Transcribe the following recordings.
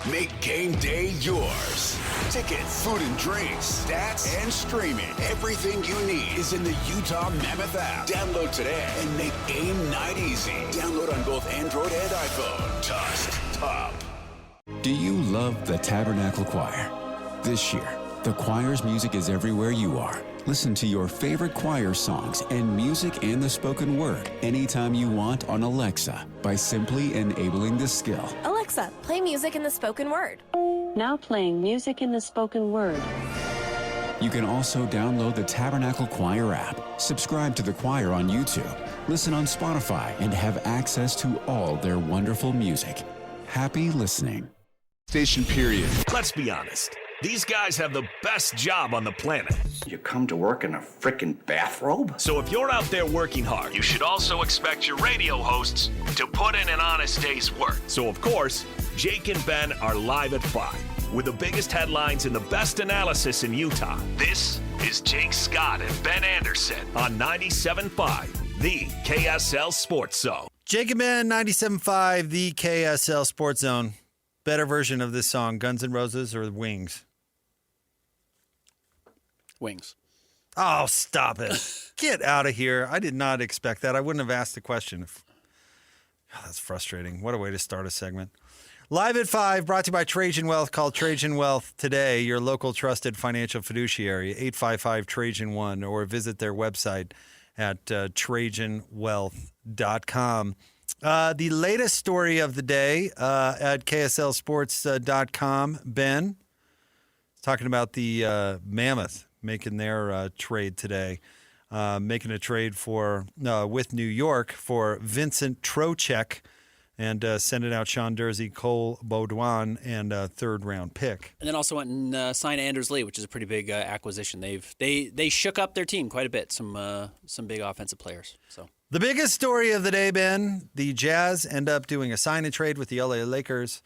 Make game day yours. Tickets, food and drinks, stats, and streaming. Everything you need is in the Utah Mammoth app. Download today and make game night easy. Download on both Android and iPhone. Tusk Top. Do you love the Tabernacle Choir? This year, the choir's music is everywhere you are. Listen to your favorite choir songs and music and the spoken word anytime you want on Alexa by simply enabling the skill. Alexa, play music in the spoken word. Now playing music in the spoken word. You can also download the Tabernacle Choir app, subscribe to the choir on YouTube, listen on Spotify, and have access to all their wonderful music. Happy listening. Station period. Let's be honest. These guys have the best job on the planet. You come to work in a frickin' bathrobe? So if you're out there working hard, you should also expect your radio hosts to put in an honest day's work. So of course, Jake and Ben are live at 5 with the biggest headlines and the best analysis in Utah. This is Jake Scott and Ben Anderson on 97.5, the KSL Sports Zone. Jake and Ben, 97.5, the KSL Sports Zone. Better version of this song, Guns N' Roses or Wings? Wings. Oh, stop it. Get out of here. I did not expect that. I wouldn't have asked the question. That's frustrating. What a way to start a segment. Live at 5, brought to you by Trajan Wealth. Call Trajan Wealth today, your local trusted financial fiduciary, 855-TRAJAN-1, or visit their website at TrajanWealth.com. The latest story of the day at KSLSports.com, Ben, talking about the Mammoth making their trade today, making a trade for with New York for Vincent Trocheck and sending out Sean Dursey, Cole Baudouin, and a third-round pick. And then also went and signed Anders Lee, which is a pretty big acquisition. They shook up their team quite a bit, some big offensive players. So the biggest story of the day, Ben, the Jazz end up doing a sign and trade with the LA Lakers,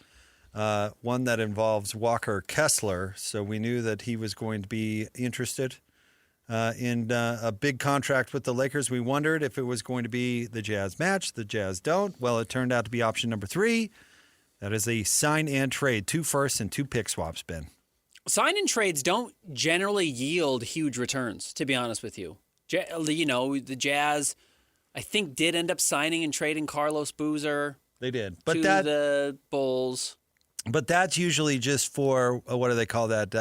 one that involves Walker Kessler. So we knew that he was going to be interested in a big contract with the Lakers. We wondered if it was going to be the Jazz match. The Jazz don't. Well, it turned out to be option number 3. That is a sign and trade, 2 firsts and 2 pick swaps, Ben. Sign and trades don't generally yield huge returns, to be honest with you. The Jazz, I think, did end up signing and trading Carlos Boozer. They did. But to the Bulls. But that's usually just for, what do they call that?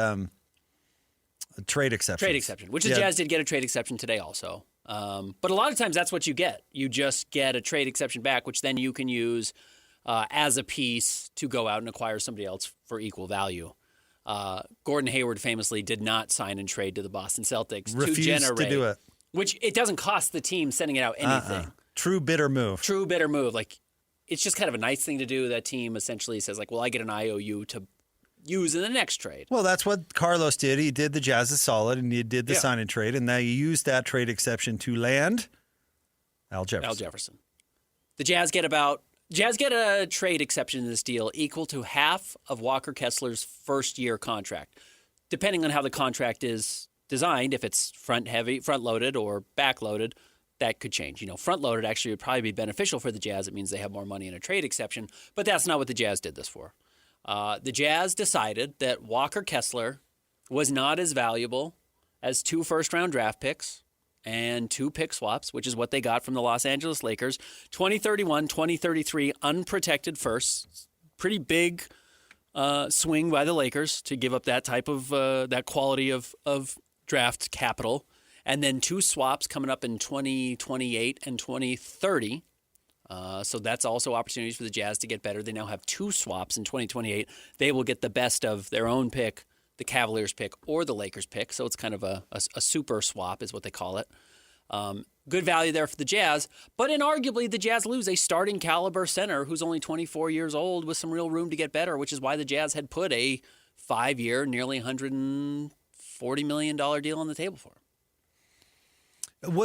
Trade exception. Trade exception, which the Jazz did get a trade exception today also. But a lot of times that's what you get. You just get a trade exception back, which then you can use as a piece to go out and acquire somebody else for equal value. Gordon Hayward famously did not sign and trade to the Boston Celtics. Refused to do it. Which it doesn't cost the team sending it out anything. True bitter move. True bitter move. Like, it's just kind of a nice thing to do. That team essentially says, like, well, I get an IOU to use in the next trade. Well, that's what Carlos did. He did the Jazz a solid, and he did the sign and trade, and now you used that trade exception to land Al Jefferson. The Jazz get a trade exception in this deal equal to half of Walker Kessler's first-year contract, depending on how the contract is designed. If it's front-loaded or back-loaded, that could change. Front-loaded actually would probably be beneficial for the Jazz. It means they have more money in a trade exception, but that's not what the Jazz did this for. The Jazz decided that Walker Kessler was not as valuable as 2 first-round draft picks and 2 pick swaps, which is what they got from the Los Angeles Lakers. 2031, 2033 unprotected firsts. Pretty big swing by the Lakers to give up that type of that quality of draft capital. And then 2 swaps coming up in 2028 and 2030. So that's also opportunities for the Jazz to get better. They now have 2 swaps in 2028. They will get the best of their own pick, the Cavaliers pick, or the Lakers pick. So it's kind of a super swap is what they call it. Good value there for the Jazz. But inarguably, the Jazz lose a starting caliber center who's only 24 years old with some real room to get better, which is why the Jazz had put a 5-year, nearly $140 million deal on the table for him.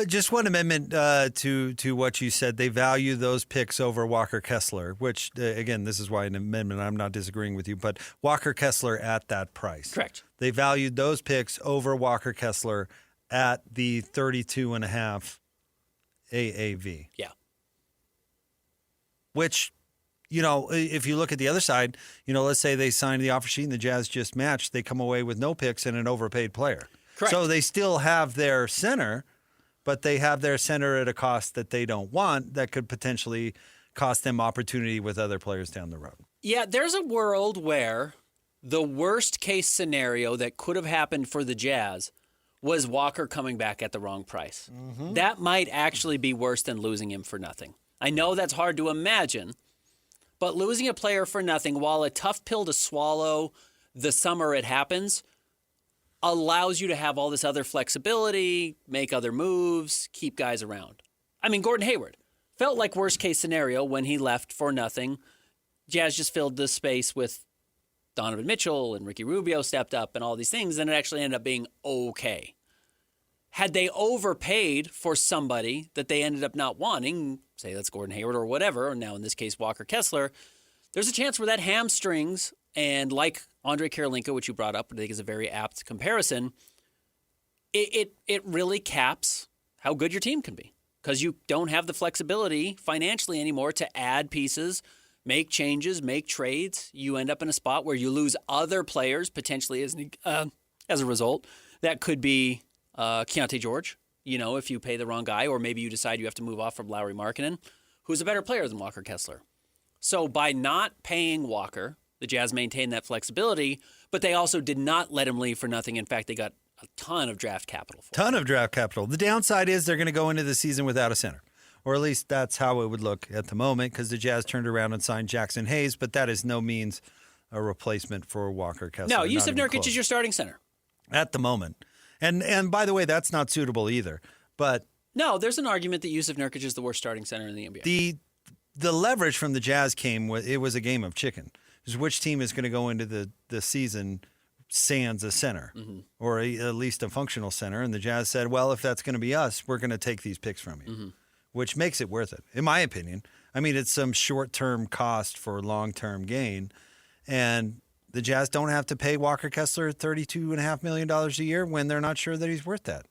Just one amendment to what you said. They value those picks over Walker Kessler, which, again, this is why an amendment. I'm not disagreeing with you, but Walker Kessler at that price. Correct. They valued those picks over Walker Kessler at the 32.5 AAV. Yeah. Which if you look at the other side, let's say they sign the offer sheet and the Jazz just matched, they come away with no picks and an overpaid player. Correct. So they still have their center, but they have their center at a cost that they don't want that could potentially cost them opportunity with other players down the road. Yeah, there's a world where the worst case scenario that could have happened for the Jazz was Walker coming back at the wrong price. Mm-hmm. That might actually be worse than losing him for nothing. I know that's hard to imagine, but losing a player for nothing, while a tough pill to swallow the summer it happens, allows you to have all this other flexibility, make other moves, keep guys around. I mean, Gordon Hayward felt like worst case scenario when he left for nothing. Jazz just filled the space with Donovan Mitchell and Ricky Rubio stepped up and all these things, and it actually ended up being okay. Had they overpaid for somebody that they ended up not wanting, say that's Gordon Hayward or whatever, or now in this case Walker Kessler, there's a chance where that hamstrings, and like Andre Karolinko, which you brought up, I think is a very apt comparison, it really caps how good your team can be because you don't have the flexibility financially anymore to add pieces, make changes, make trades. You end up in a spot where you lose other players potentially as a result. That could be Keontae George, if you pay the wrong guy, or maybe you decide you have to move off from Lauri Markkanen, who's a better player than Walker Kessler. So by not paying Walker, the Jazz maintained that flexibility, but they also did not let him leave for nothing. In fact, they got a ton of draft capital for him. Ton of draft capital. The downside is they're going to go into the season without a center. Or at least that's how it would look at the moment because the Jazz turned around and signed Jackson Hayes, but that is no means a replacement for Walker Kessler. No, Yusuf Nurkic is your starting center. At the moment. And by the way, that's not suitable either. But no, there's an argument that Yusuf Nurkic is the worst starting center in the NBA. The leverage from the Jazz it was a game of chicken. Because which team is going to go into the season sans a center or at least a functional center? And the Jazz said, well, if that's going to be us, we're going to take these picks from you. Mm-hmm. Which makes it worth it, in my opinion. I mean, it's some short-term cost for long-term gain. And the Jazz don't have to pay Walker Kessler $32.5 million a year when they're not sure that he's worth that.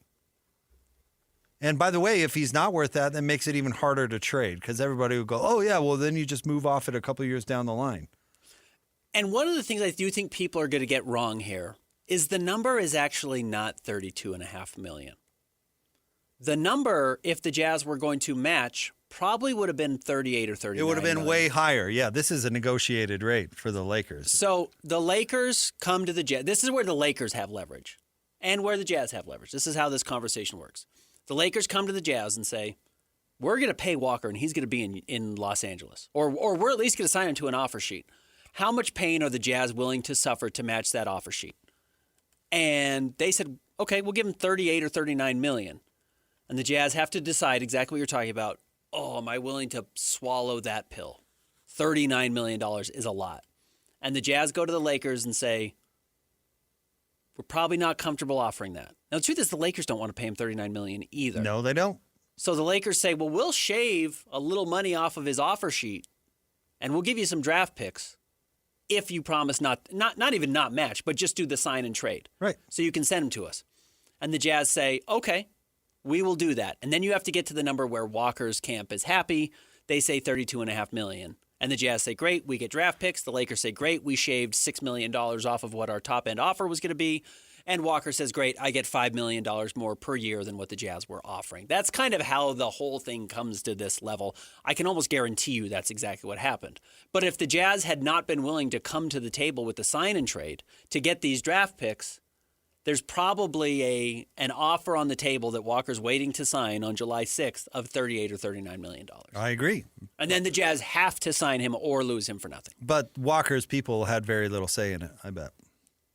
And by the way, if he's not worth that, that makes it even harder to trade because everybody would go, oh, yeah, well, then you just move off it a couple years down the line. And one of the things I do think people are going to get wrong here is the number is actually not $32.5 million. The number, if the Jazz were going to match, probably would have been 38 or 39. It would have been way higher. Yeah, this is a negotiated rate for the Lakers. So the Lakers come to the Jazz. This is where the Lakers have leverage and where the Jazz have leverage. This is how this conversation works. The Lakers come to the Jazz and say, we're going to pay Walker and he's going to be in Los Angeles. Or we're at least going to sign him to an offer sheet. How much pain are the Jazz willing to suffer to match that offer sheet? And they said, okay, we'll give him 38 or 39 million. And the Jazz have to decide exactly what you're talking about. Oh, am I willing to swallow that pill? $39 million is a lot. And the Jazz go to the Lakers and say, we're probably not comfortable offering that. Now, the truth is the Lakers don't want to pay him $39 million either. No, they don't. So the Lakers say, well, we'll shave a little money off of his offer sheet, and we'll give you some draft picks if you promise not even not match, but just do the sign and trade. Right. So you can send them to us. And the Jazz say, okay, we will do that. And then you have to get to the number where Walker's camp is happy. They say $32.5 million. And the Jazz say, great, we get draft picks. The Lakers say, great, we shaved $6 million off of what our top-end offer was going to be. And Walker says, great, I get $5 million more per year than what the Jazz were offering. That's kind of how the whole thing comes to this level. I can almost guarantee you that's exactly what happened. But if the Jazz had not been willing to come to the table with the sign and trade to get these draft picks, there's probably an offer on the table that Walker's waiting to sign on July 6th of $38 or $39 million. I agree. And then the Jazz have to sign him or lose him for nothing. But Walker's people had very little say in it, I bet.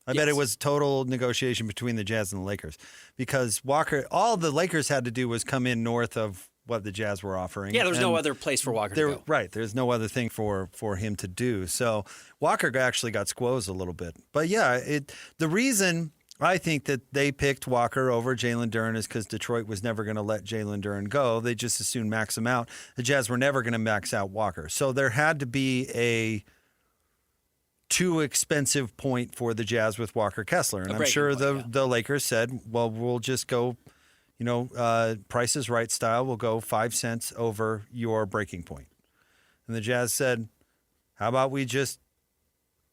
I bet it was total negotiation between the Jazz and the Lakers because Walker, all the Lakers had to do was come in north of what the Jazz were offering. Yeah, there's no other place for Walker to go. Right, there's no other thing for him to do. So Walker actually got squozed a little bit. But yeah, the reason I think that they picked Walker over Jalen Duren is because Detroit was never going to let Jalen Duren go. They just as soon max him out. The Jazz were never going to max out Walker. So there had to be a too expensive point for the Jazz with Walker Kessler. And I'm sure the Lakers said, well, we'll just go, Price is Right style. We'll go 5 cents over your breaking point. And the Jazz said, How about we just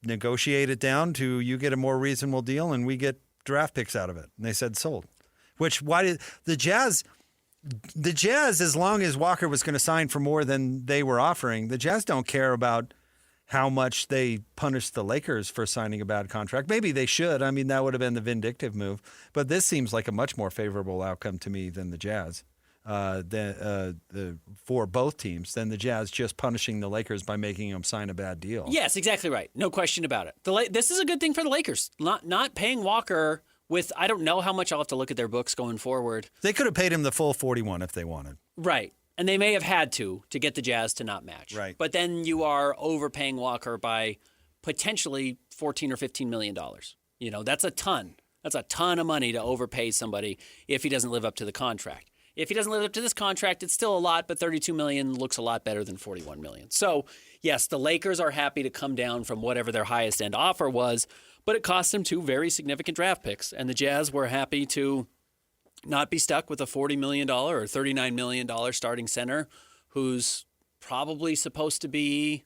negotiate it down to you get a more reasonable deal and we get draft picks out of it? And they said sold. Why did the Jazz, as long as Walker was going to sign for more than they were offering, the Jazz don't care about how much they punished the Lakers for signing a bad contract. Maybe they should. I mean, that would have been the vindictive move. But this seems like a much more favorable outcome to me than the Jazz, for both teams, than the Jazz just punishing the Lakers by making them sign a bad deal. Yes, exactly right. No question about it. This is a good thing for the Lakers. Not paying Walker with, I don't know how much. I'll have to look at their books going forward. They could have paid him the full 41 if they wanted. Right. And they may have had to get the Jazz to not match. Right. But then you are overpaying Walker by potentially $14 or $15 million. That's a ton. That's a ton of money to overpay somebody if he doesn't live up to the contract. If he doesn't live up to this contract, it's still a lot, but $32 million looks a lot better than $41 million. So, yes, the Lakers are happy to come down from whatever their highest end offer was, but it cost them 2 very significant draft picks. And the Jazz were happy to not be stuck with a $40 million or $39 million starting center who's probably supposed to be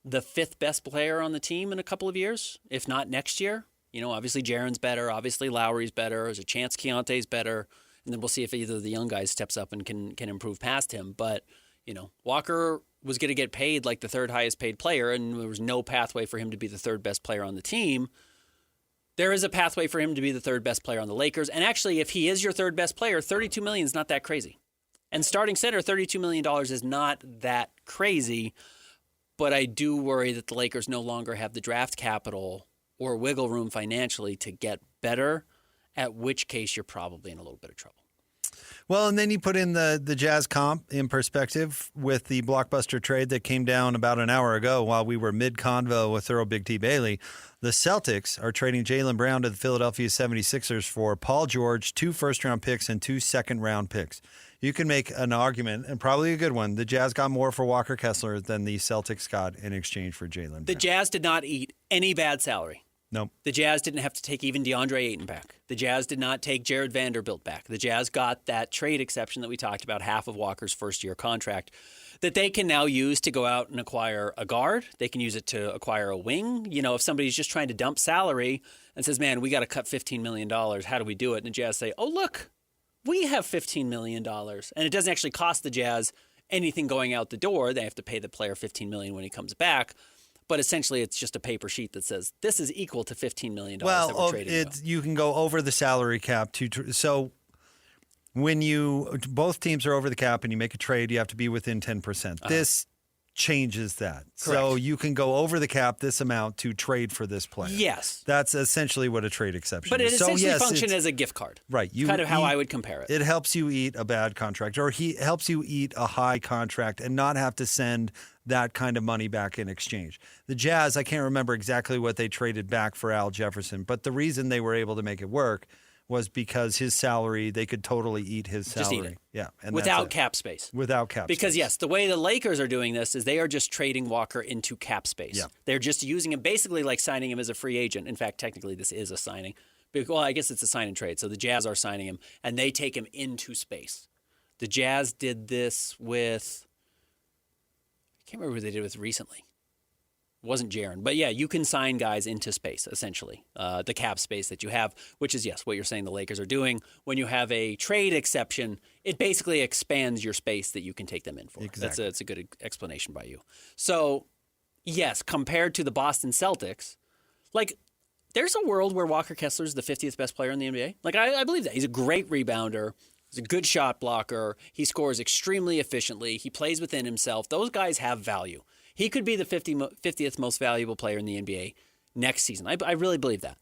the 5th best player on the team in a couple of years, if not next year. Obviously Jaren's better. Obviously Lowry's better. There's a chance Keontae's better. And then we'll see if either of the young guys steps up and can improve past him. But, Walker was going to get paid like the 3rd highest paid player, and there was no pathway for him to be the 3rd best player on the team. There is a pathway for him to be the 3rd best player on the Lakers. And actually, if he is your 3rd best player, $32 million is not that crazy. And starting center, $32 million is not that crazy. But I do worry that the Lakers no longer have the draft capital or wiggle room financially to get better, at which case you're probably in a little bit of trouble. Well, and then you put in the Jazz comp in perspective with the blockbuster trade that came down about an hour ago while we were mid-convo with Thorough Big T. Bailey. The Celtics are trading Jaylen Brown to the Philadelphia 76ers for Paul George, 2 first-round picks, and 2 second-round picks. You can make an argument, and probably a good one, the Jazz got more for Walker Kessler than the Celtics got in exchange for Jaylen Brown. The Jazz did not eat any bad salary. Nope. The Jazz didn't have to take even DeAndre Ayton back. The Jazz did not take Jared Vanderbilt back. The Jazz got that trade exception that we talked about, half of Walker's first-year contract, that they can now use to go out and acquire a guard. They can use it to acquire a wing. If somebody's just trying to dump salary and says, man, we got to cut $15 million. How do we do it? And the Jazz say, oh, look, we have $15 million. And it doesn't actually cost the Jazz anything going out the door. They have to pay the player $15 million when he comes back. But essentially, it's just a paper sheet that says this is equal to $15 million that we're trading. You can go over the salary cap. So when both teams are over the cap and you make a trade, you have to be within 10%. This changes that. Correct. So you can go over the cap this amount to trade for this player. Yes. That's essentially what a trade exception is. But it essentially functions as a gift card. Right. Kind of how I would compare it. It helps you eat a bad contract, or he helps you eat a high contract and not have to send that kind of money back in exchange. The Jazz, I can't remember exactly what they traded back for Al Jefferson, but the reason they were able to make it work was because his salary, they could totally eat his salary. Just eat it. Yeah. And without cap space. Without cap space. Because, yes, the way the Lakers are doing this is they are just trading Walker into cap space. Yeah. They're just using him basically like signing him as a free agent. In fact, technically, this is a signing. Well, I guess it's a sign and trade. So the Jazz are signing him, and they take him into space. The Jazz did this with, I can't remember who they did it with recently. It wasn't Jaren. But, yeah, you can sign guys into space, essentially, the cap space that you have, which is, yes, what you're saying the Lakers are doing. When you have a trade exception, it basically expands your space that you can take them in for. Exactly. That's a good explanation by you. So, yes, compared to the Boston Celtics, like, there's a world where Walker Kessler is the 50th best player in the NBA. Like, I believe that. He's a great rebounder. He's a good shot blocker. He scores extremely efficiently. He plays within himself. Those guys have value. He could be the 50th most valuable player in the NBA next season. I really believe that.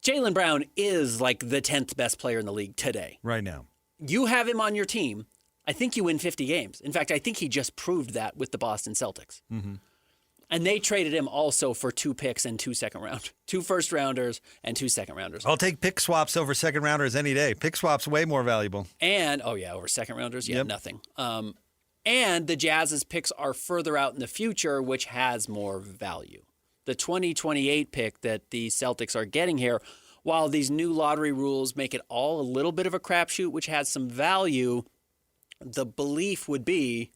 Jaylen Brown is like the 10th best player in the league today. Right now. You have him on your team. I think you win 50 games. In fact, I think he just proved that with the Boston Celtics. Mm-hmm. And they traded him also for 2 picks and 2 second rounders, 2 first rounders and 2 second rounders. I'll take pick swaps over second rounders any day. Pick swaps way more valuable. And, over second rounders? Yeah, yep. Nothing. And the Jazz's picks are further out in the future, which has more value. The 2028 pick that the Celtics are getting here, while these new lottery rules make it all a little bit of a crapshoot, which has some value, the belief would be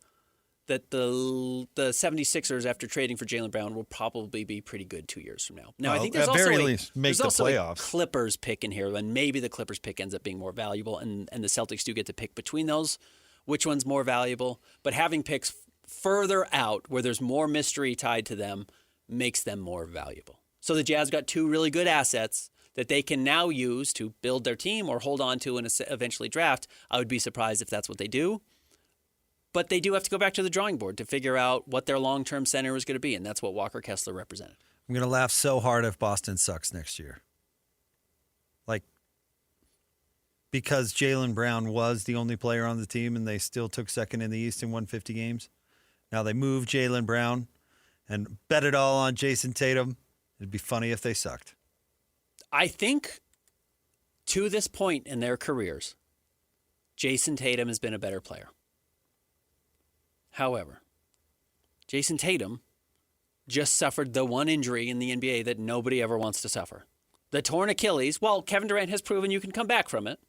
that the 76ers, after trading for Jaylen Brown, will probably be pretty good 2 years from now. Now, I think there's at very also least make the playoffs. A Clippers pick in here, and maybe the Clippers pick ends up being more valuable, and the Celtics do get to pick between those, which one's more valuable. But having picks further out where there's more mystery tied to them makes them more valuable. So the Jazz got 2 really good assets that they can now use to build their team or hold on to and eventually draft. I would be surprised if that's what they do. But they do have to go back to the drawing board to figure out what their long-term center is going to be, and that's what Walker Kessler represented. I'm going to laugh so hard if Boston sucks next year. Because Jaylen Brown was the only player on the team and they still took second in the East and won 50 games. Now they moved Jaylen Brown and bet it all on Jason Tatum. It'd be funny if they sucked. I think to this point in their careers, Jason Tatum has been a better player. However, Jason Tatum just suffered the one injury in the NBA that nobody ever wants to suffer. The torn Achilles, while Kevin Durant has proven you can come back from it,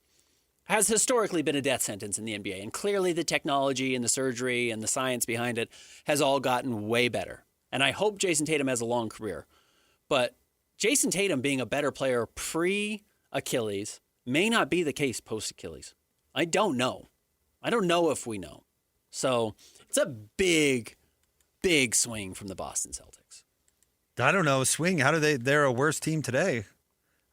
has historically been a death sentence in the NBA. And clearly the technology and the surgery and the science behind it has all gotten way better. And I hope Jason Tatum has a long career. But Jason Tatum being a better player pre-Achilles may not be the case post-Achilles. I don't know. I don't know if we know. So it's a big, big swing from the Boston Celtics. I don't know. Swing. How do they're a worse team today. I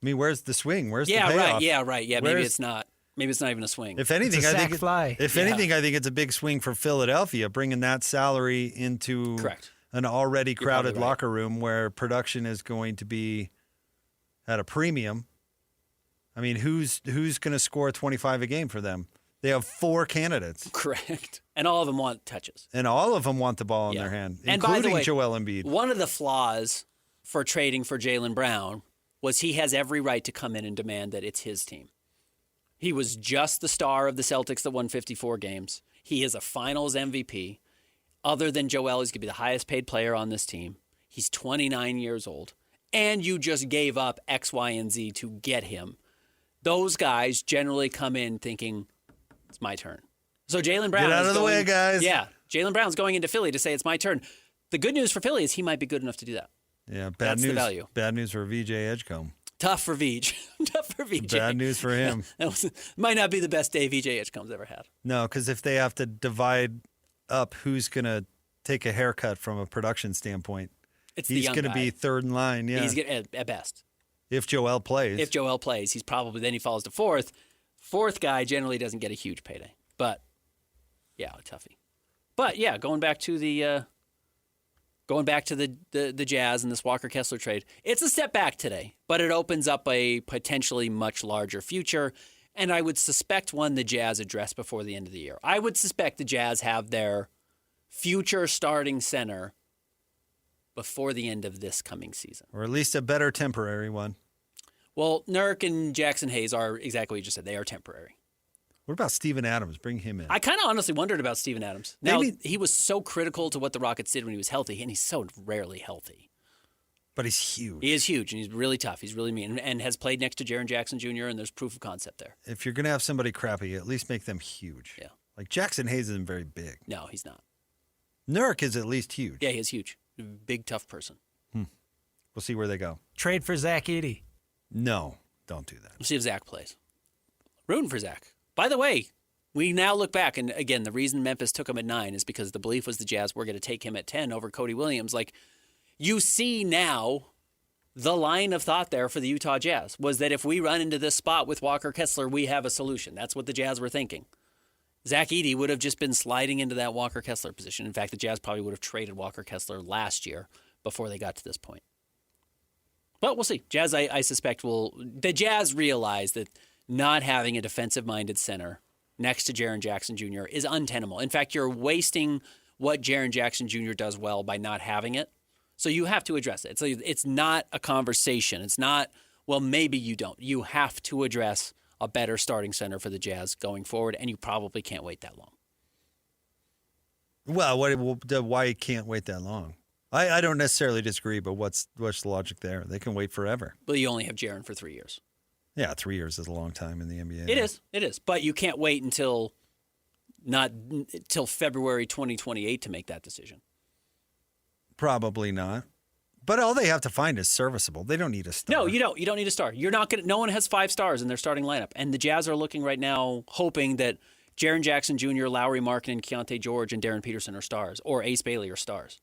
mean, where's the swing? Where's the payoff? Right. Yeah, maybe it's not. Maybe it's not even a swing. If anything, I think anything, I think it's a big swing for Philadelphia, bringing that salary into an already crowded locker room where production is going to be at a premium. I mean, who's going to score 25 a game for them? They have 4 candidates. Correct. And all of them want touches. And all of them want the ball in their hand, and including by the way, Joel Embiid. One of the flaws for trading for Jaylen Brown was he has every right to come in and demand that it's his team. He was just the star of the Celtics that won 54 games. He is a finals MVP. Other than Joel, he's going to be the highest paid player on this team. He's 29 years old. And you just gave up X, Y, and Z to get him. Those guys generally come in thinking, it's my turn. So Jaylen Brown Get out of the way, guys. Yeah, Jaylen Brown's going into Philly to say it's my turn. The good news for Philly is he might be good enough to do that. Yeah, That's the value. Bad news for VJ Edgecombe. Tough for VJ. Bad news for him. Might not be the best day VJ Edgecombe's ever had. No, because if they have to divide up who's going to take a haircut from a production standpoint, he's going to be third in line. Yeah, he's at best. If Joel plays. He's probably, then he falls to fourth. Fourth guy generally doesn't get a huge payday. But, yeah, a toughie. But, yeah, going back to the Jazz and this Walker Kessler trade, it's a step back today, but it opens up a potentially much larger future, and I would suspect one the Jazz address before the end of the year. I would suspect the Jazz have their future starting center before the end of this coming season. Or at least a better temporary one. Well, Nurk and Jackson Hayes are exactly what you just said. They are temporary. What about Steven Adams? Bring him in. I kind of honestly wondered about Steven Adams. Now, he was so critical to what the Rockets did when he was healthy, and he's so rarely healthy. But he's huge. He is huge, and he's really tough. He's really mean, and has played next to Jaren Jackson Jr., and there's proof of concept there. If you're going to have somebody crappy, at least make them huge. Yeah. Like Jackson Hayes isn't very big. No, he's not. Nurk is at least huge. Yeah, he is huge. Big, tough person. We'll see where they go. Trade for Zach Edey. No, don't do that. We'll see if Zach plays. Rooting for Zach. By the way, we now look back, and again, the reason Memphis took him at 9 is because the belief was the Jazz were going to take him at 10 over Cody Williams. Like, you see now the line of thought there for the Utah Jazz was that if we run into this spot with Walker Kessler, we have a solution. That's what the Jazz were thinking. Zach Edey would have just been sliding into that Walker Kessler position. In fact, the Jazz probably would have traded Walker Kessler last year before they got to this point. But we'll see. Jazz, I suspect, the Jazz realize that not having a defensive-minded center next to Jaren Jackson Jr. is untenable. In fact, you're wasting what Jaren Jackson Jr. does well by not having it. So you have to address it. It's not a conversation. It's not, well, maybe you don't. You have to address a better starting center for the Jazz going forward, and you probably can't wait that long. Well, why can't wait that long? I don't necessarily disagree, but what's the logic there? They can wait forever. But you only have Jaren for 3 years. Yeah, 3 years is a long time in the NBA. It is. But you can't wait until not till February 2028 to make that decision. Probably not. But all they have to find is serviceable. They don't need a star. No, you don't. You don't need a star. You're not going. No one has 5 stars in their starting lineup, and the Jazz are looking right now, hoping that Jaren Jackson Jr., Lowry Markkanen, Keontae George, and Darren Peterson are stars, or Ace Bailey are stars.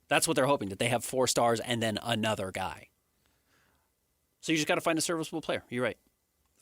That's what they're hoping, that they have 4 stars and then another guy. So you just got to find a serviceable player. You're right.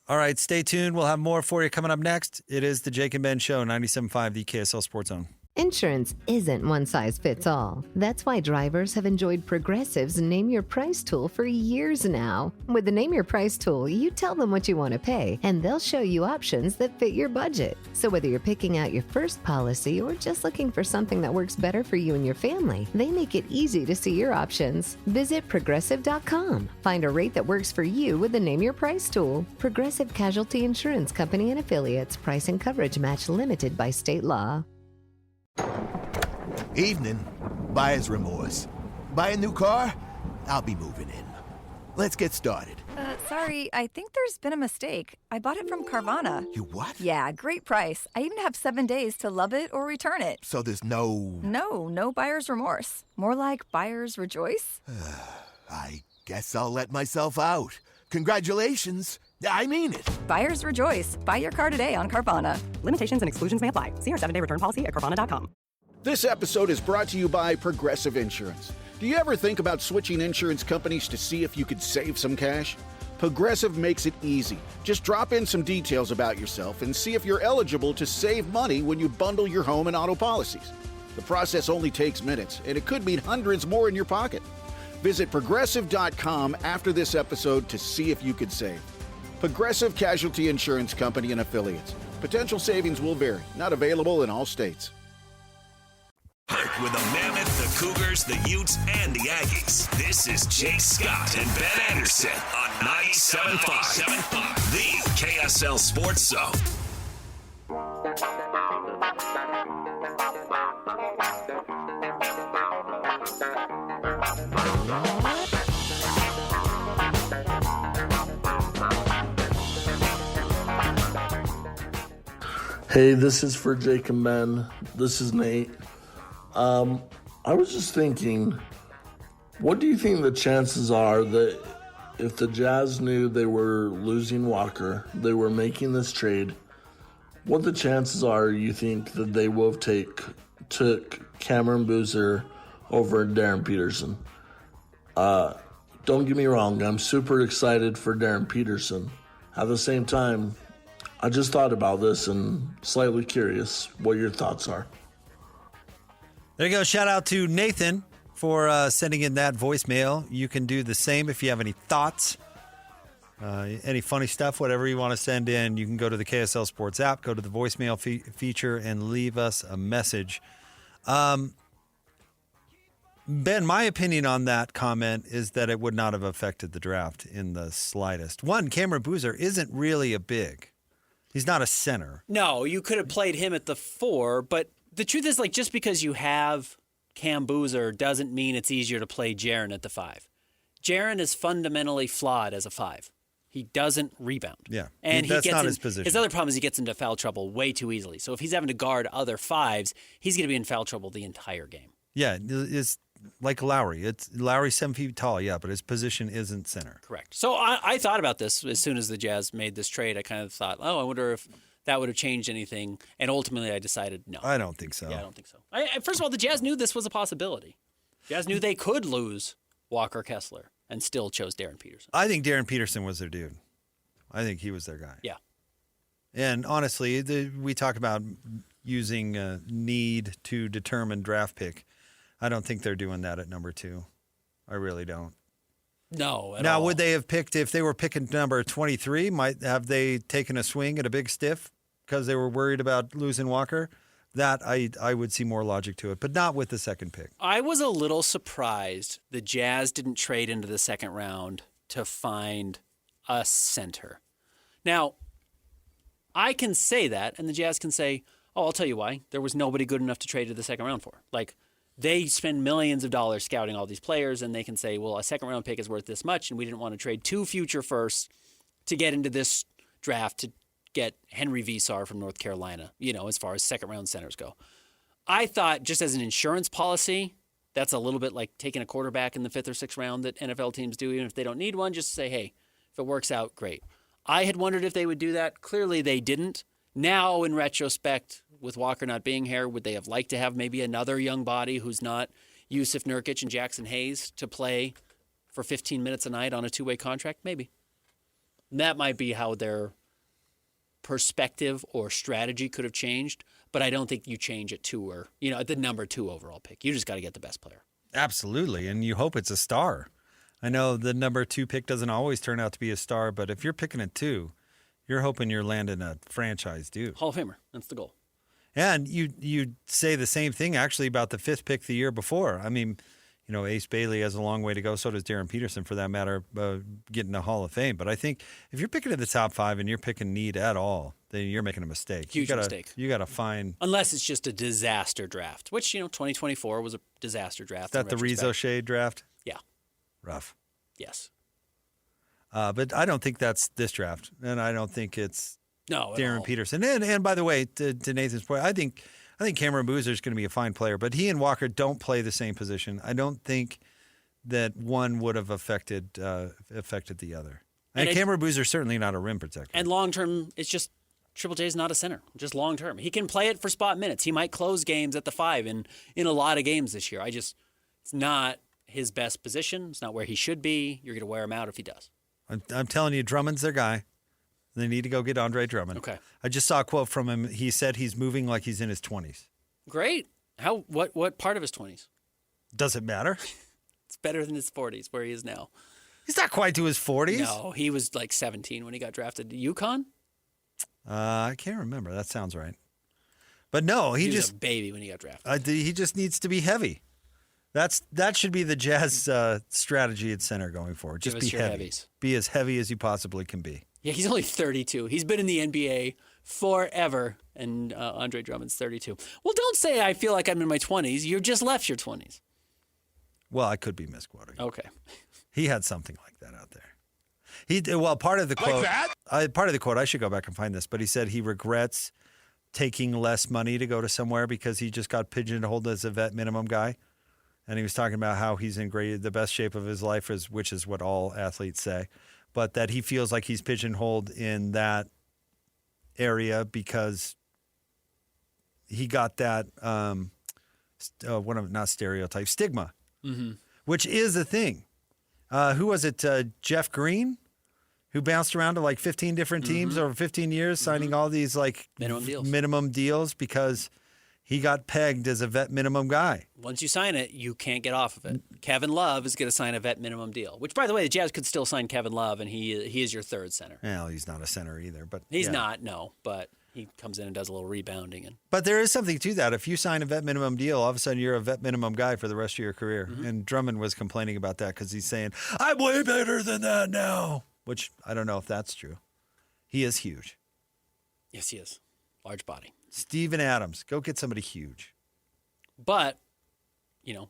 All right, stay tuned. We'll have more for you coming up next. It is the Jake and Ben Show, 97.5, the KSL Sports Zone. Insurance isn't one size fits all. That's why drivers have enjoyed Progressive's Name Your Price tool for years now. With the Name Your Price tool, you tell them what you want to pay, and they'll show you options that fit your budget. So whether you're picking out your first policy or just looking for something that works better for you and your family, they make it easy to see your options. Visit Progressive.com. Find a rate that works for you with the Name Your Price tool. Progressive Casualty Insurance Company and Affiliates. Price and coverage match limited by state law. Evening. Buyer's remorse. Buy a new car? I'll be moving in. Let's get started. Sorry, I think there's been a mistake. I bought it from Carvana. You what? Yeah, great price. I even have 7 days to love it or return it. So there's no... No buyer's remorse. More like buyer's rejoice. I guess I'll let myself out. Congratulations. I mean it. Buyer's rejoice. Buy your car today on Carvana. Limitations and exclusions may apply. See our 7-day return policy at Carvana.com. This episode is brought to you by Progressive Insurance. Do you ever think about switching insurance companies to see if you could save some cash? Progressive makes it easy. Just drop in some details about yourself and see if you're eligible to save money when you bundle your home and auto policies. The process only takes minutes, and it could mean hundreds more in your pocket. Visit Progressive.com after this episode to see if you could save. Progressive Casualty Insurance Company and Affiliates. Potential savings will vary. Not available in all states. With the Mammoth, the Cougars, the Utes, and the Aggies. This is Jake Scott and Ben Anderson on 97.5, the KSL Sports Zone. Hey, this is for Jake and Ben. This is Nate. I was just thinking, what do you think the chances are that if the Jazz knew they were losing Walker, they were making this trade, what the chances are you think that they will have took Cameron Boozer over Darren Peterson? Don't get me wrong, I'm super excited for Darren Peterson. At the same time, I just thought about this and slightly curious what your thoughts are. There you go. Shout out to Nathan for sending in that voicemail. You can do the same if you have any thoughts, any funny stuff, whatever you want to send in. You can go to the KSL Sports app, go to the voicemail feature, and leave us a message. Ben, my opinion on that comment is that it would not have affected the draft in the slightest. One, Cameron Boozer isn't really a big. He's not a center. No, you could have played him at the 4, but the truth is, like, just because you have Cam Boozer doesn't mean it's easier to play Jaren at the 5. Jaren is fundamentally flawed as a 5. He doesn't rebound. Yeah, and that's not his position. His other problem is he gets into foul trouble way too easily. So if he's having to guard other 5s, he's going to be in foul trouble the entire game. Yeah, it's like Lowry. Lowry's 7 feet tall, yeah, but his position isn't center. Correct. So I thought about this as soon as the Jazz made this trade. I kind of thought, I wonder if that would have changed anything. And ultimately, I decided no. I don't think so. Yeah, I don't think so. First of all, the Jazz knew this was a possibility. Jazz knew they could lose Walker Kessler and still chose Darren Peterson. I think Darren Peterson was their dude. I think he was their guy. Yeah. And honestly, we talk about using need to determine draft pick. I don't think they're doing that at number 2. I really don't. No. Now, would they have picked, if they were picking number 23, might have they taken a swing at a big stiff because they were worried about losing Walker? That I would see more logic to it, but not with the second pick. I was a little surprised the Jazz didn't trade into the second round to find a center. Now, I can say that, and the Jazz can say, I'll tell you why. There was nobody good enough to trade to the second round for. Like, they spend millions of dollars scouting all these players, and they can say, well, a second-round pick is worth this much, and we didn't want to trade 2 future firsts to get into this draft to get Henry Visar from North Carolina, as far as second-round centers go. I thought just as an insurance policy, that's a little bit like taking a quarterback in the 5th or 6th round that NFL teams do, even if they don't need one, just say, hey, if it works out, great. I had wondered if they would do that. Clearly they didn't. Now, in retrospect, with Walker not being here, would they have liked to have maybe another young body who's not Yusuf Nurkic and Jackson Hayes to play for 15 minutes a night on a two-way contract? Maybe. That might be how their perspective or strategy could have changed, but I don't think you change at 2 or, at the number 2 overall pick. You just got to get the best player. Absolutely, and you hope it's a star. I know the number 2 pick doesn't always turn out to be a star, but if you're picking at 2, you're hoping you're landing a franchise dude. Hall of Famer. That's the goal. And you say the same thing actually about the 5th pick the year before. I mean, Ace Bailey has a long way to go. So does Darren Peterson, for that matter, getting a Hall of Fame. But I think if you're picking at the top 5 and you're picking need at all, then you're making a mistake. Huge mistake. You got to find. Unless it's just a disaster draft, which 2024 was a disaster draft. Is that the Rezo Shade draft? Yeah. Rough. Yes. But I don't think that's this draft, and I don't think it's Darren Peterson. And by the way, to Nathan's point, I think Cameron Boozer is going to be a fine player, but he and Walker don't play the same position. I don't think that one would have affected the other. And Cameron Boozer is certainly not a rim protector. And long term, it's just Triple J is not a center. Just long term, he can play it for spot minutes. He might close games at the 5 in a lot of games this year. It's not his best position. It's not where he should be. You're going to wear him out if he does. I'm telling you, Drummond's their guy. They need to go get Andre Drummond. Okay. I just saw a quote from him. He said he's moving like he's in his 20s. Great. What part of his 20s? Does it matter? It's better than his 40s, where he is now. He's not quite to his 40s. No, he was like 17 when he got drafted to UConn. I can't remember. That sounds right. But no, he was just a baby when he got drafted. He just needs to be heavy. That should be the Jazz strategy at center going forward. Just be heavy. Heavies. Be as heavy as you possibly can be. Yeah, he's only 32. He's been in the NBA forever, and Andre Drummond's 32. Well, don't say I feel like I'm in my 20s. You just left your 20s. Well, I could be misquoting. Okay. He had something like that out there. Part of the quote. Like that? Part of the quote. I should go back and find this, but he said he regrets taking less money to go to somewhere because he just got pigeonholed as a vet minimum guy. And he was talking about how he's in the best shape of his life, which is what all athletes say, but that he feels like he's pigeonholed in that area because he got that stigma, which is a thing. Who was it? Jeff Green, who bounced around to like 15 different teams over 15 years, signing all these like minimum deals because he got pegged as a vet minimum guy. Once you sign it, you can't get off of it. Kevin Love is going to sign a vet minimum deal, which, by the way, the Jazz could still sign Kevin Love, and he is your third center. Well, he's not a center either. But he's not, no. But he comes in and does a little rebounding. But there is something to that. If you sign a vet minimum deal, all of a sudden you're a vet minimum guy for the rest of your career. And Drummond was complaining about that because he's saying, I'm way better than that now, which I don't know if that's true. He is huge. Yes, he is. Large body. Steven Adams. Go get somebody huge. But,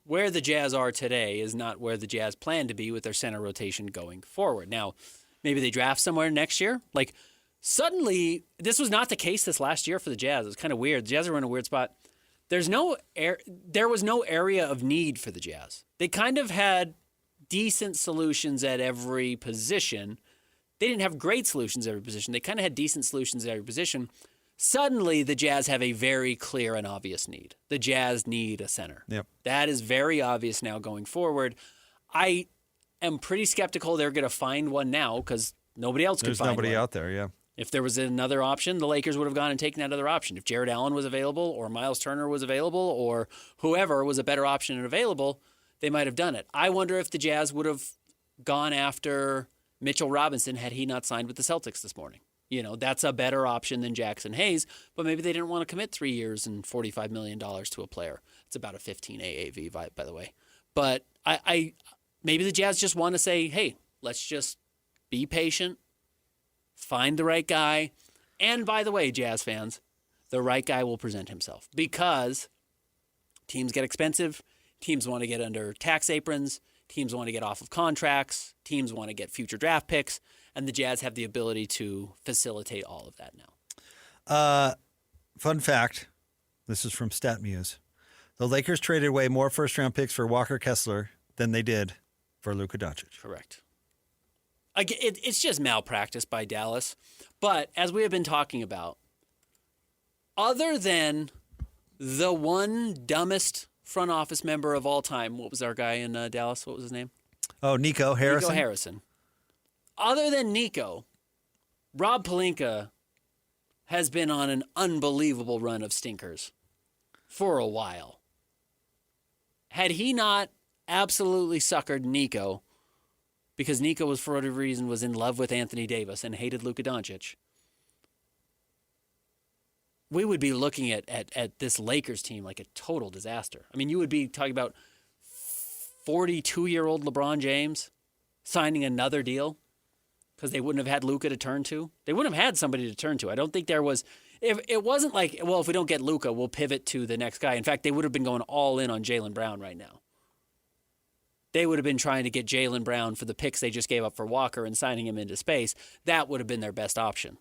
where the Jazz are today is not where the Jazz plan to be with their center rotation going forward. Now, maybe they draft somewhere next year. Like, suddenly, this was not the case this last year for the Jazz. It was kind of weird. The Jazz were in a weird spot. There was no area of need for the Jazz. They kind of had decent solutions at every position. They didn't have great solutions at every position. They kind of had decent solutions at every position. Suddenly, the Jazz have a very clear and obvious need. The Jazz need a center. Yep. That is very obvious now going forward. I am pretty skeptical they're going to find one now because nobody else could find one. There's nobody out there, yeah. If there was another option, the Lakers would have gone and taken that other option. If Jared Allen was available or Miles Turner was available or whoever was a better option and available, they might have done it. I wonder if the Jazz would have gone after Mitchell Robinson had he not signed with the Celtics this morning. That's a better option than Jackson Hayes, but maybe they didn't want to commit 3 years and $45 million to a player. It's about a 15 AAV, by the way. But I maybe the Jazz just want to say, hey, let's just be patient, find the right guy. And by the way, Jazz fans, the right guy will present himself because teams get expensive. Teams want to get under tax aprons. Teams want to get off of contracts. Teams want to get future draft picks. And the Jazz have the ability to facilitate all of that now. Fun fact. This is from StatMuse. The Lakers traded away more first-round picks for Walker Kessler than they did for Luka Doncic. Correct. It's just malpractice by Dallas. But as we have been talking about, other than the one dumbest front office member of all time, what was our guy in Dallas? What was his name? Oh, Nico Harrison. Nico Harrison. Other than Nico, Rob Pelinka has been on an unbelievable run of stinkers for a while. Had he not absolutely suckered Nico, because Nico was, for whatever reason, was in love with Anthony Davis and hated Luka Doncic, we would be looking at this Lakers team like a total disaster. I mean, you would be talking about 42-year-old LeBron James signing another deal because they wouldn't have had Luka to turn to. They wouldn't have had somebody to turn to. I don't think there was... If it wasn't like, well, if we don't get Luka, we'll pivot to the next guy. In fact, they would have been going all in on Jaylen Brown right now. They would have been trying to get Jaylen Brown for the picks they just gave up for Walker and signing him into space. That would have been their best option.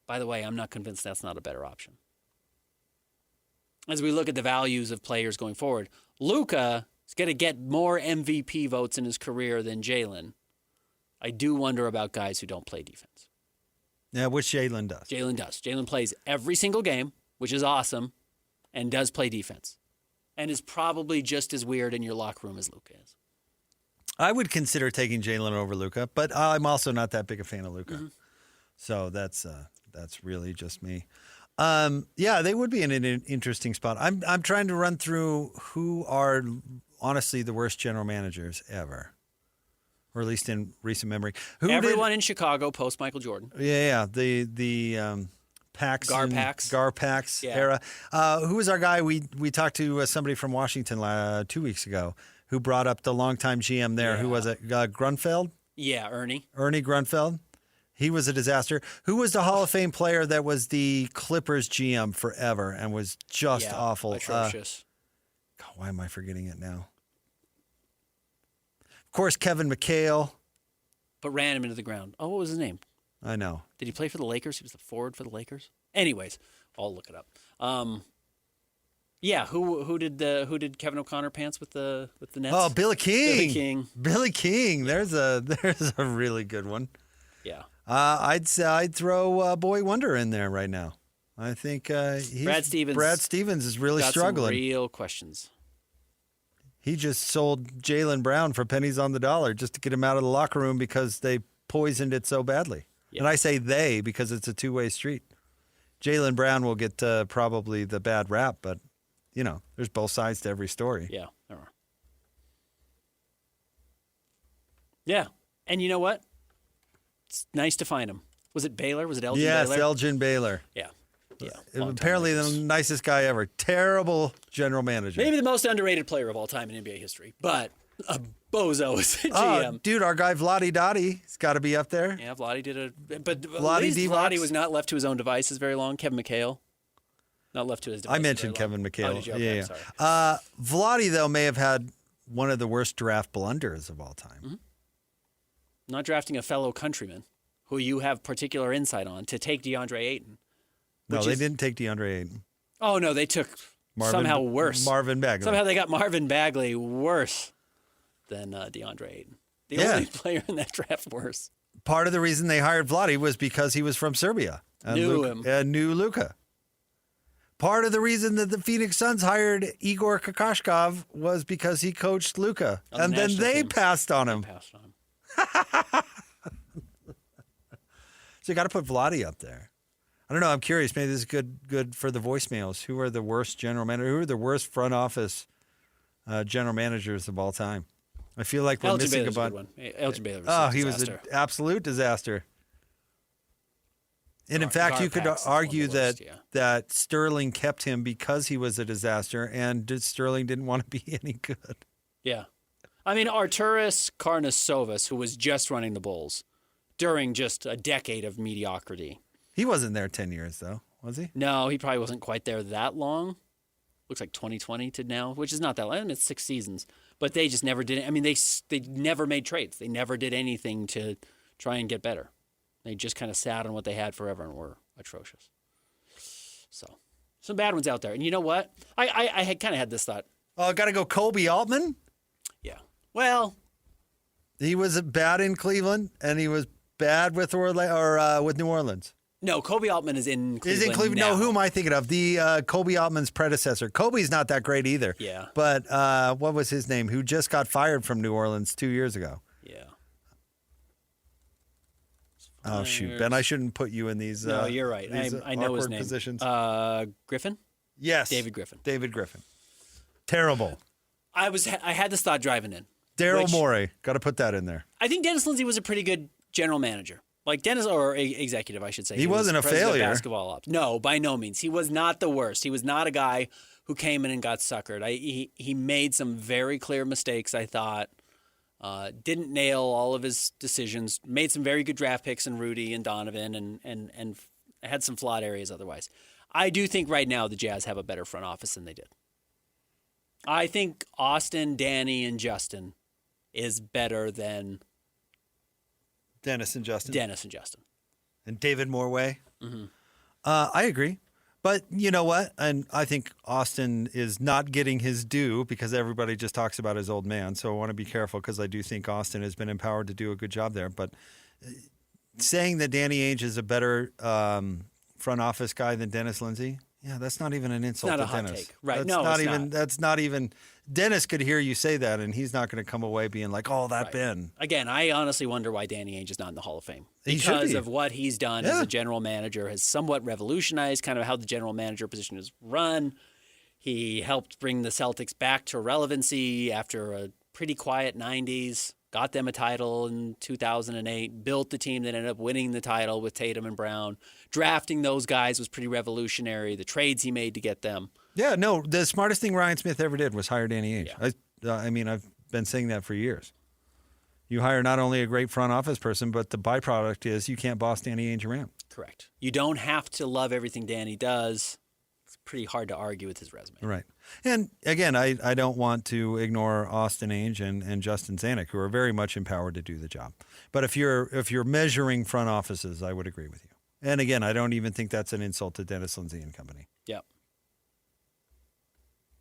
By the way, I'm not convinced that's not a better option. As we look at the values of players going forward, Luka is going to get more MVP votes in his career than Jaylen. I do wonder about guys who don't play defense. Yeah, which Jaylen does. Jaylen does. Jaylen plays every single game, which is awesome, and does play defense. And is probably just as weird in your locker room as Luka is. I would consider taking Jaylen over Luka, but I'm also not that big a fan of Luka. Mm-hmm. So that's really just me. Yeah, they would be in an interesting spot. I'm trying to run through who are honestly the worst general managers ever, or at least in recent memory. Everyone in Chicago post Michael Jordan. Yeah, the Garpax era. Who was our guy? We talked to somebody from Washington 2 weeks ago who brought up the longtime GM there. Yeah. Who was it? Grunfeld? Yeah, Ernie Grunfeld. He was a disaster. Who was the Hall of Fame player that was the Clippers GM forever and was just awful? Atrocious. God, why am I forgetting it now? Of course, Kevin McHale. But ran him into the ground. Oh, what was his name? I know. Did he play for the Lakers? He was the forward for the Lakers. Anyways, I'll look it up. Yeah, who did Kevin O'Connor pants with the Nets? Oh, Billy King. Billy King. There's a really good one. Yeah. I'd throw Boy Wonder in there right now. I think Brad Stevens is really struggling. Some real questions. He just sold Jaylen Brown for pennies on the dollar just to get him out of the locker room because they poisoned it so badly. Yeah. And I say they because it's a two-way street. Jaylen Brown will get probably the bad rap, but, there's both sides to every story. Yeah, there are. Yeah, and you know what? It's nice to find him. Was it Baylor? Was it Elgin Baylor? Yes, Elgin Baylor. Yeah. Apparently the nicest guy ever. Terrible general manager. Maybe the most underrated player of all time in NBA history, but a bozo is a GM. Dude, our guy Vlade Dottie has got to be up there. Yeah, Vlade did but Vlade was not left to his own devices very long. Kevin McHale, not left to his devices. I mentioned Kevin McHale. Oh, did you? Okay, yeah. Sorry. Vlade, though, may have had one of the worst draft blunders of all time. Mm-hmm. Not drafting a fellow countryman who you have particular insight on to take DeAndre Ayton. No, they didn't take DeAndre Ayton. Oh, no, they took somehow worse. Marvin Bagley. Somehow they got Marvin Bagley worse than DeAndre Ayton. The only player in that draft worse. Part of the reason they hired Vlade was because he was from Serbia. And knew Luka. Part of the reason that the Phoenix Suns hired Igor Kokoshkov was because he coached Luka. And then they passed on him. So you got to put Vlade up there. I don't know. I'm curious. Maybe this is good for the voicemails. Who are the worst general managers? Who are the worst front office general managers of all time? I feel like we're missing a bunch. Elgin Baylor was a disaster. He was an absolute disaster. And in fact, you could argue that Sterling kept him because he was a disaster, and Sterling didn't want to be any good. Yeah. I mean, Arturas Karnisovas, who was just running the Bulls during just a decade of mediocrity. He wasn't there 10 years, though, was he? No, he probably wasn't quite there that long. Looks like 2020 to now, which is not that long. It's 6 seasons. But they just never did it. I mean, they never made trades. They never did anything to try and get better. They just kind of sat on what they had forever and were atrocious. So, some bad ones out there. And you know what? I had kind of had this thought. Oh, got to go Kobe Altman? Yeah. Well, he was bad in Cleveland, and he was bad with with New Orleans. No, Kobe Altman is in Cleveland. Is in Cleveland? Now. No, who am I thinking of? The Kobe Altman's predecessor. Kobe's not that great either. Yeah. But what was his name? Who just got fired from New Orleans 2 years ago? Yeah. Oh, shoot. Ben, I shouldn't put you in these. No, you're right. I know his name. Positions. Griffin? Yes. David Griffin. David Griffin. Terrible. I had this thought driving in. Daryl Morey. Got to put that in there. I think Dennis Lindsay was a pretty good general manager. Like Dennis, or executive, I should say. He wasn't a failure. Basketball ops. No, by no means. He was not the worst. He was not a guy who came in and got suckered. He made some very clear mistakes, I thought. Didn't nail all of his decisions. Made some very good draft picks in Rudy and Donovan, and had some flawed areas otherwise. I do think right now the Jazz have a better front office than they did. I think Austin, Danny, and Justin is better than Dennis and Justin. And David Morway. Mm-hmm. I agree. But you know what? And I think Austin is not getting his due because everybody just talks about his old man. So I want to be careful because I do think Austin has been empowered to do a good job there. But saying that Danny Ainge is a better front office guy than Dennis Lindsay, yeah, that's not even an insult to Dennis. Hot take. Right. That's No, not it's even. not. That's not even. Dennis could hear you say that, and he's not going to come away being like, "Oh, that Right. Ben." Again, I honestly wonder why Danny Ainge is not in the Hall of Fame He should because be. of what he's done as a general manager. Has somewhat revolutionized kind of how the general manager position is run. He helped bring the Celtics back to relevancy after a pretty quiet 90s. Got them a title in 2008. Built the team that ended up winning the title with Tatum and Brown. Drafting those guys was pretty revolutionary. The trades he made to get them. Yeah, no, the smartest thing Ryan Smith ever did was hire Danny Ainge. Yeah. I mean, I've been saying that for years. You hire not only a great front office person, but the byproduct is you can't boss Danny Ainge around. Correct. You don't have to love everything Danny does. It's pretty hard to argue with his resume. Right. And again, I don't want to ignore Austin Ainge and Justin Zanuck, who are very much empowered to do the job. But if you're measuring front offices, I would agree with you. And again, I don't even think that's an insult to Dennis Lindsay and company. Yep.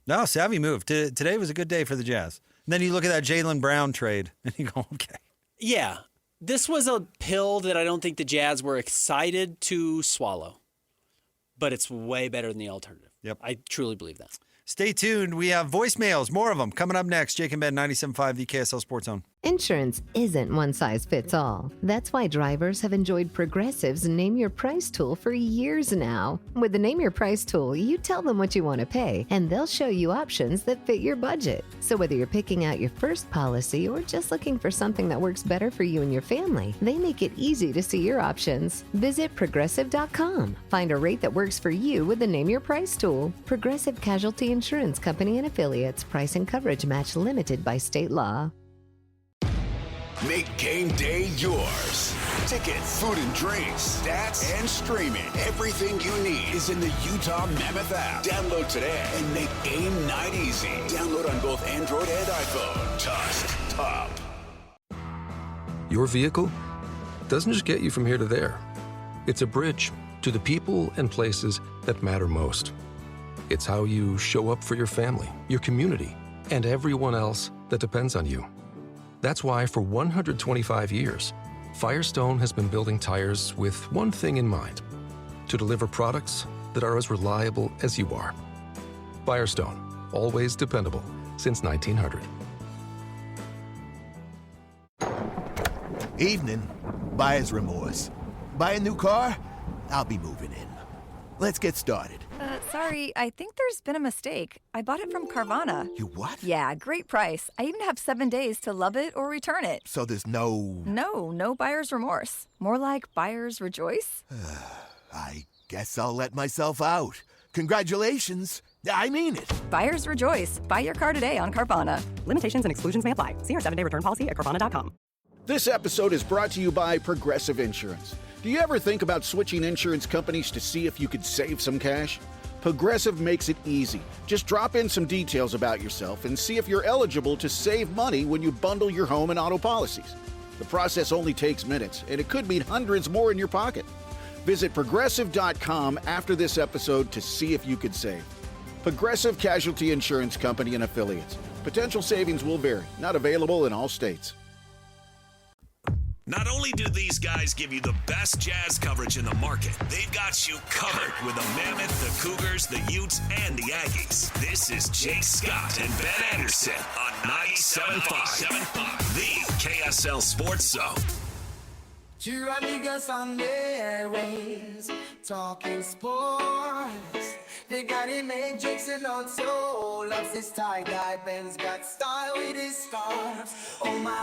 No, savvy move. Today was a good day for the Jazz. And then you look at that Jaylen Brown trade, and you go, okay. Yeah. This was a pill that I don't think the Jazz were excited to swallow. But it's way better than the alternative. Yep. I truly believe that. Stay tuned. We have voicemails, more of them, coming up next. Jake and Ben, 97.5, the KSL Sports Zone. Insurance isn't one size fits all. That's why drivers have enjoyed Progressive's Name Your Price tool for years now. With the Name Your Price tool, you tell them what you want to pay, and they'll show you options that fit your budget. So whether you're picking out your first policy or just looking for something that works better for you and your family, they make it easy to see your options. Visit Progressive.com. Find a rate that works for you with the Name Your Price tool. Progressive Casualty Insurance Company and Affiliates. Price and coverage match limited by state law. Make game day yours. Tickets, food and drinks, stats, and streaming. Everything you need is in the Utah Mammoth app. Download today and make game night easy. Download on both Android and iPhone. Tusk Top. Your vehicle doesn't just get you from here to there. It's a bridge to the people and places that matter most. It's how you show up for your family, your community, and everyone else that depends on you. That's why for 125 years, Firestone has been building tires with one thing in mind: to deliver products that are as reliable as you are. Firestone, always dependable since 1900. Evening. Buyer's remorse. Buy a new car? I'll be moving in. Let's get started. Sorry, I think there's been a mistake. I bought it from Carvana. You what? Yeah, great price. I even have 7 days to love it or return it. So there's no... No buyer's remorse. More like buyer's rejoice. I guess I'll let myself out. Congratulations. I mean it. Buyer's rejoice. Buy your car today on Carvana. Limitations and exclusions may apply. See our 7-day return policy at Carvana.com. This episode is brought to you by Progressive Insurance. Do you ever think about switching insurance companies to see if you could save some cash? Progressive makes it easy. Just drop in some details about yourself and see if you're eligible to save money when you bundle your home and auto policies. The process only takes minutes, and it could mean hundreds more in your pocket. Visit Progressive.com after this episode to see if you could save. Progressive Casualty Insurance Company and Affiliates. Potential savings will vary. Not available in all states. Not only do these guys give you the best Jazz coverage in the market, they've got you covered with the Mammoth, the Cougars, the Utes, and the Aggies. This is Jake Scott and Ben Anderson on 97.5, the KSL Sports Zone. Two amigos on the airways, talking sports. They got him and Jake's and also loves his tie-dye. Ben's got style with his scarves. Oh my.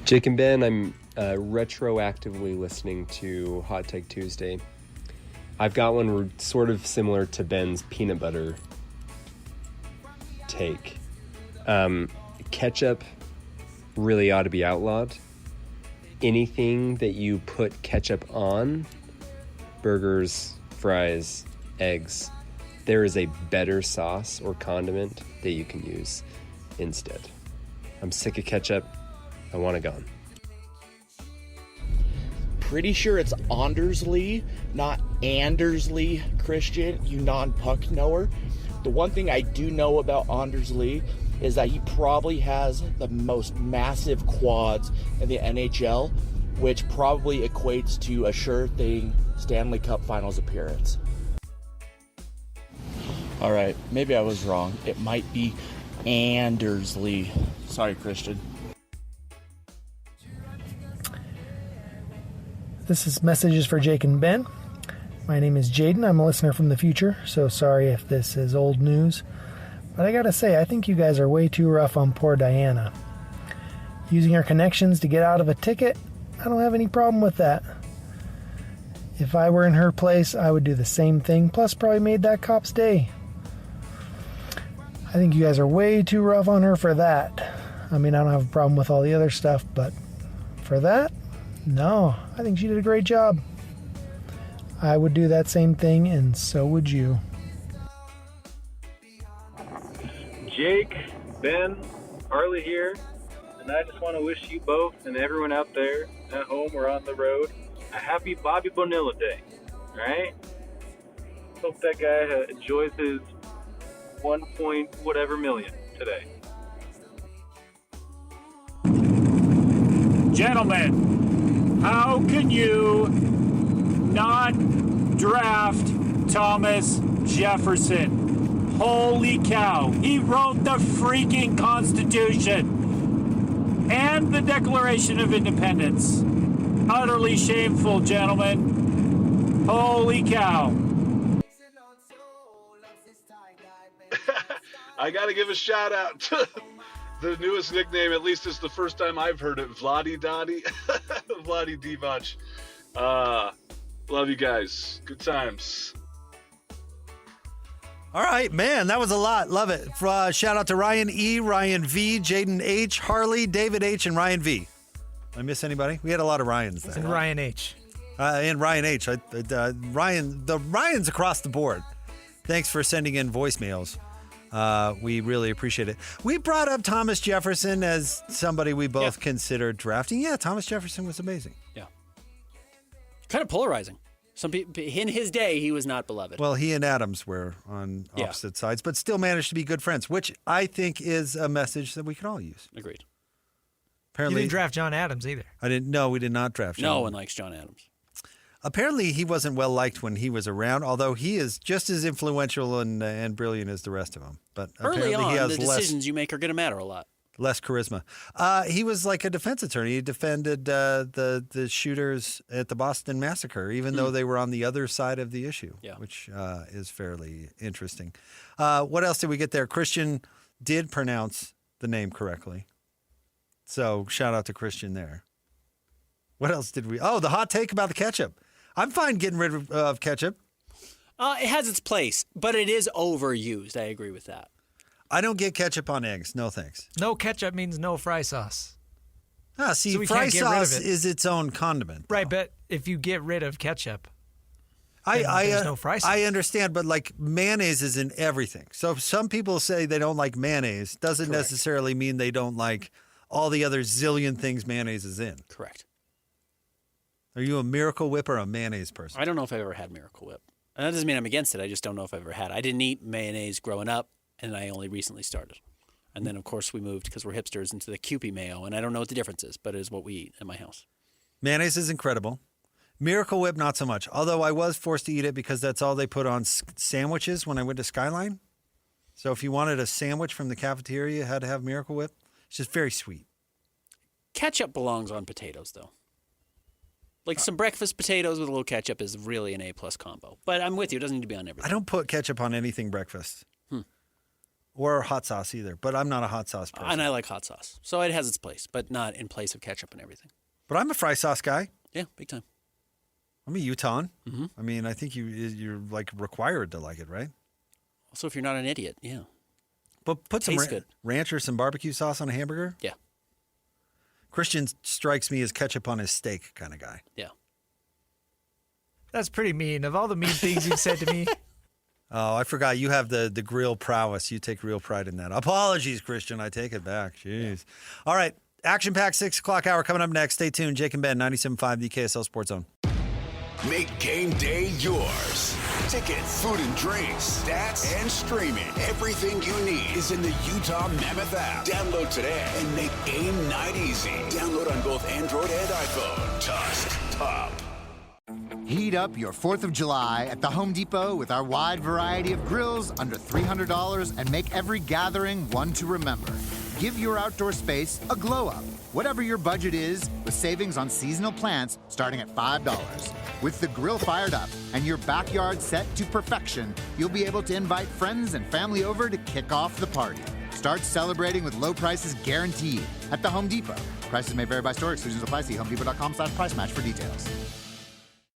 Jake and Ben, I'm retroactively listening to Hot Take Tuesday. I've got one sort of similar to Ben's peanut butter take. Ketchup really ought to be outlawed. Anything that you put ketchup on, burgers, fries, eggs, there is a better sauce or condiment that you can use instead. I'm sick of ketchup. I want it gone. Pretty sure it's Andersley, not Andersley, Christian, you non-puck knower. The one thing I do know about Andersley is that he probably has the most massive quads in the NHL, which probably equates to a sure thing Stanley Cup Finals appearance. All right, maybe I was wrong. It might be Andersley. Sorry, Christian. This is Messages for Jake and Ben. My name is Jaden. I'm a listener from the future, so sorry if this is old news. But I gotta say, I think you guys are way too rough on poor Diana. Using her connections to get out of a ticket, I don't have any problem with that. If I were in her place, I would do the same thing, plus probably made that cop's day. I think you guys are way too rough on her for that. I mean, I don't have a problem with all the other stuff, but for that, no, I think she did a great job. I would do that same thing, and so would you. Jake, Ben, Harley here, and I just want to wish you both and everyone out there at home or on the road a happy Bobby Bonilla Day, alright? Hope that guy enjoys his 1 point whatever million today. Gentlemen, how can you not draft Thomas Jefferson? Holy cow. He wrote the freaking Constitution and the Declaration of Independence. Utterly shameful, gentlemen. Holy cow. I got to give a shout out to the newest nickname, at least it's the first time I've heard it, Vladdy Dottie. Vladdy D-Bunch. Love you guys. Good times. All right, man, that was a lot. Love it. Shout out to Ryan E., Ryan V., Jaden H., Harley, David H., and Ryan V. Did I miss anybody? We had a lot of Ryans there. And Ryan H. And Ryan H. The Ryans across the board. Thanks for sending in voicemails. We really appreciate it. We brought up Thomas Jefferson as somebody we both considered drafting. Yeah, Thomas Jefferson was amazing. Yeah. Kind of polarizing. Some people, in his day, he was not beloved. Well, he and Adams were on opposite sides, but still managed to be good friends, which I think is a message that we can all use. Agreed. Apparently, you didn't draft John Adams either. I didn't. No, we did not draft John. No one likes John Adams. Apparently, he wasn't well liked when he was around, although he is just as influential and brilliant as the rest of them. But early apparently on, he has the decisions you make are going to matter a lot. Less charisma. He was like a defense attorney. He defended the shooters at the Boston Massacre, even though they were on the other side of the issue, which is fairly interesting. What else did we get there? Christian did pronounce the name correctly. So shout out to Christian there. What else did we? Oh, the hot take about the ketchup. I'm fine getting rid of ketchup. It has its place, but it is overused. I agree with that. I don't get ketchup on eggs. No thanks. No ketchup means no fry sauce. See, so fry sauce is its own condiment. Right, but if you get rid of ketchup, there's no fry sauce. I understand, but like mayonnaise is in everything. So if some people say they don't like mayonnaise, doesn't necessarily mean they don't like all the other zillion things mayonnaise is in. Correct. Are you a Miracle Whip or a mayonnaise person? I don't know if I've ever had Miracle Whip. And that doesn't mean I'm against it. I just don't know if I've ever had it. I didn't eat mayonnaise growing up, and I only recently started. And then, of course, we moved, because we're hipsters, into the Kewpie mayo. And I don't know what the difference is, but it is what we eat in my house. Mayonnaise is incredible. Miracle Whip, not so much. Although I was forced to eat it because that's all they put on sandwiches when I went to Skyline. So if you wanted a sandwich from the cafeteria, you had to have Miracle Whip. It's just very sweet. Ketchup belongs on potatoes, though. Like some breakfast potatoes with a little ketchup is really an A-plus combo. But I'm with you. It doesn't need to be on everything. I don't put ketchup on anything breakfast. Or hot sauce either. But I'm not a hot sauce person. And I like hot sauce. So it has its place, but not in place of ketchup and everything. But I'm a fry sauce guy. Yeah, big time. I'm a Utahn. Mm-hmm. I mean, I think you're like required to like it, right? Also, if you're not an idiot, yeah. But put some Tastes good. ranch or some barbecue sauce on a hamburger? Yeah. Christian strikes me as ketchup on his steak kind of guy. Yeah. That's pretty mean. Of all the mean things you've said to me. Oh, I forgot. You have the grill prowess. You take real pride in that. Apologies, Christian. I take it back. Jeez. All right. Action-packed 6 o'clock hour coming up next. Stay tuned. Jake and Ben, 97.5, the KSL Sports Zone. Make game day yours. Tickets, food and drinks, stats, and streaming. Everything you need is in the Utah Mammoth app. Download today and make game night easy. Download on both Android and iPhone. Just top. Heat up your 4th of July at the Home Depot with our wide variety of grills under $300 and make every gathering one to remember. Give your outdoor space a glow up, whatever your budget is, with savings on seasonal plants starting at $5. With the grill fired up and your backyard set to perfection, you'll be able to invite friends and family over to kick off the party. Start celebrating with low prices guaranteed at the Home Depot. Prices may vary by store. Exclusions apply. See HomeDepot.com/price match for details.